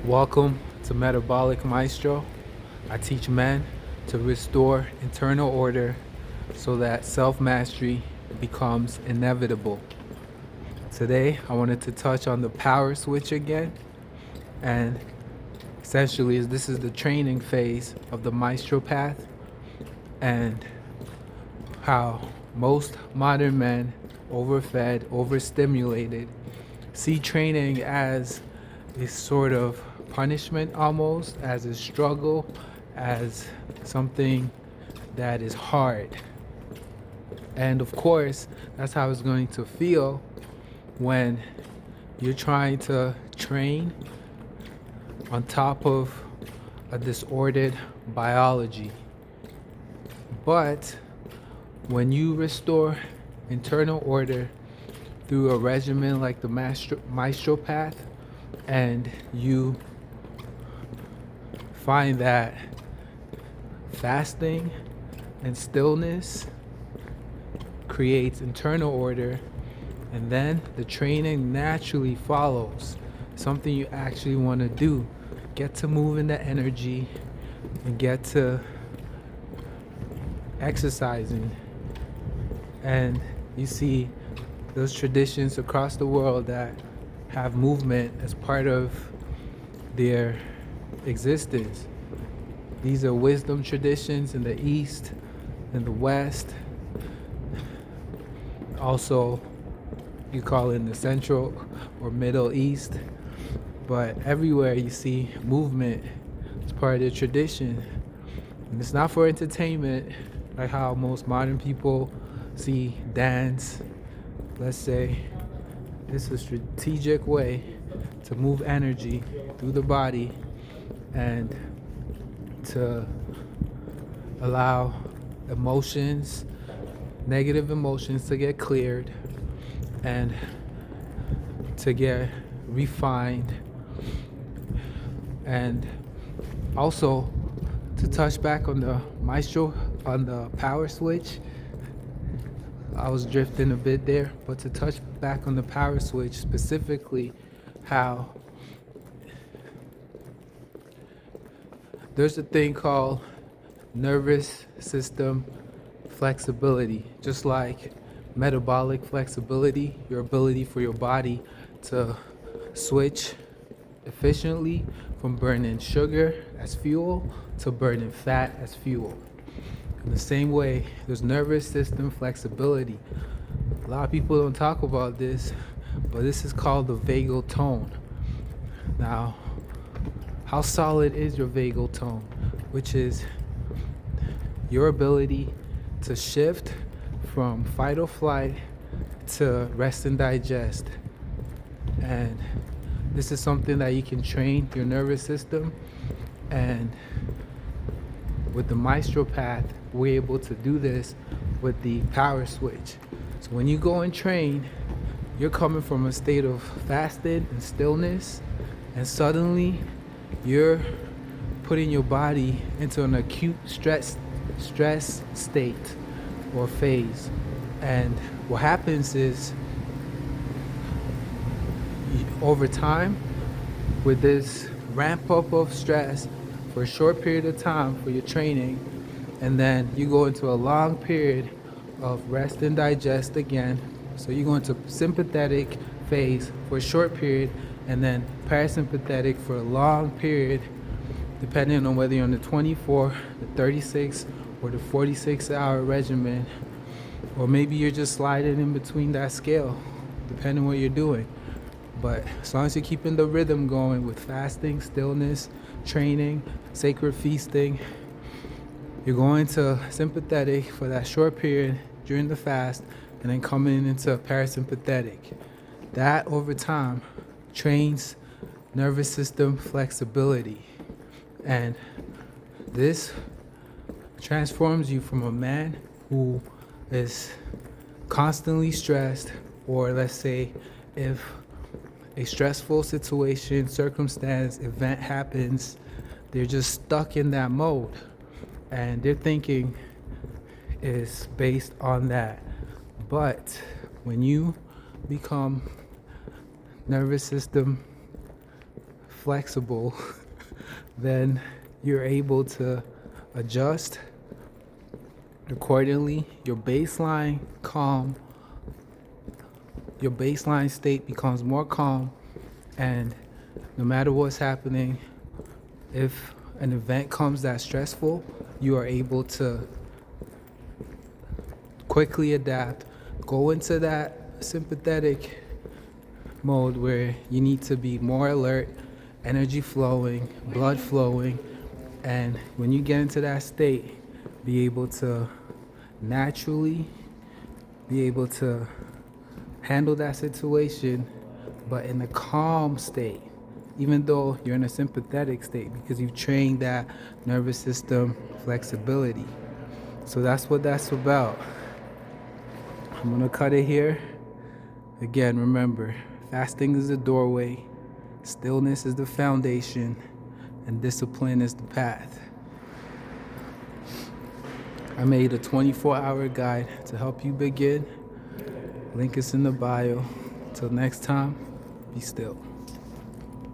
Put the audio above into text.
Welcome to Metabolic Maestro. I teach men to restore internal order so that self-mastery becomes inevitable. Today, I wanted to touch on the power switch again, and essentially this is the training phase of the Maestro path, and how most modern men, overfed, overstimulated, see training as a sort of punishment, almost as a struggle, as something that is hard. And of course, that's how it's going to feel when you're trying to train on top of a disordered biology. But when you restore internal order through a regimen like the Maestro path, and you find that fasting and stillness creates internal order, and then the training naturally follows. Something you actually want to do. Get to moving the energy and get to exercising. And you see those traditions across the world that have movement as part of their existence. These are wisdom traditions in the East, in the West. Also, you call it the Central or Middle East. But everywhere you see movement, it's part of the tradition. And it's not for entertainment, like how most modern people see dance. Let's say it's a strategic way to move energy through the body and to allow emotions, negative emotions, to get cleared and to get refined, and also to touch back on the Maestro, on the power switch. I was drifting a bit there, but to touch back on the power switch, specifically how there's a thing called nervous system flexibility. Just like metabolic flexibility, your ability for your body to switch efficiently from burning sugar as fuel to burning fat as fuel. In the same way, there's nervous system flexibility. A lot of people don't talk about this, but this is called the vagal tone. Now, how solid is your vagal tone? Which is your ability to shift from fight or flight to rest and digest. And this is something that you can train your nervous system, and with the Maestro path, we're able to do this with the power switch. So when you go and train, you're coming from a state of fasted and stillness, and suddenly you're putting your body into an acute stress state or phase. And what happens is, over time, with this ramp up of stress for a short period of time for your training, and then you go into a long period of rest and digest again. So you go into sympathetic phase for a short period, and then parasympathetic for a long period, depending on whether you're on the 24, the 36, or the 46-hour regimen, or maybe you're just sliding in between that scale, depending on what you're doing. But as long as you're keeping the rhythm going with fasting, stillness, training, sacred feasting, you're going to sympathetic for that short period during the fast, and then coming into parasympathetic. That over time trains nervous system flexibility, and this transforms you from a man who is constantly stressed, or let's say if a stressful situation, circumstance, event happens, they're just stuck in that mode, and their thinking is based on that. But when you become nervous system flexible, then you're able to adjust accordingly. Your baseline state becomes more calm, and no matter what's happening, if an event comes that's stressful, you are able to quickly adapt, go into that sympathetic mode where you need to be more alert, energy flowing, blood flowing, and when you get into that state, be able to naturally be able to handle that situation, but in a calm state, even though you're in a sympathetic state, because you've trained that nervous system flexibility. So that's what that's about. I'm gonna cut it here. Again, remember, fasting is the doorway, stillness is the foundation, and discipline is the path. I made a 24-hour guide to help you begin. Link is in the bio. Till next time, be still.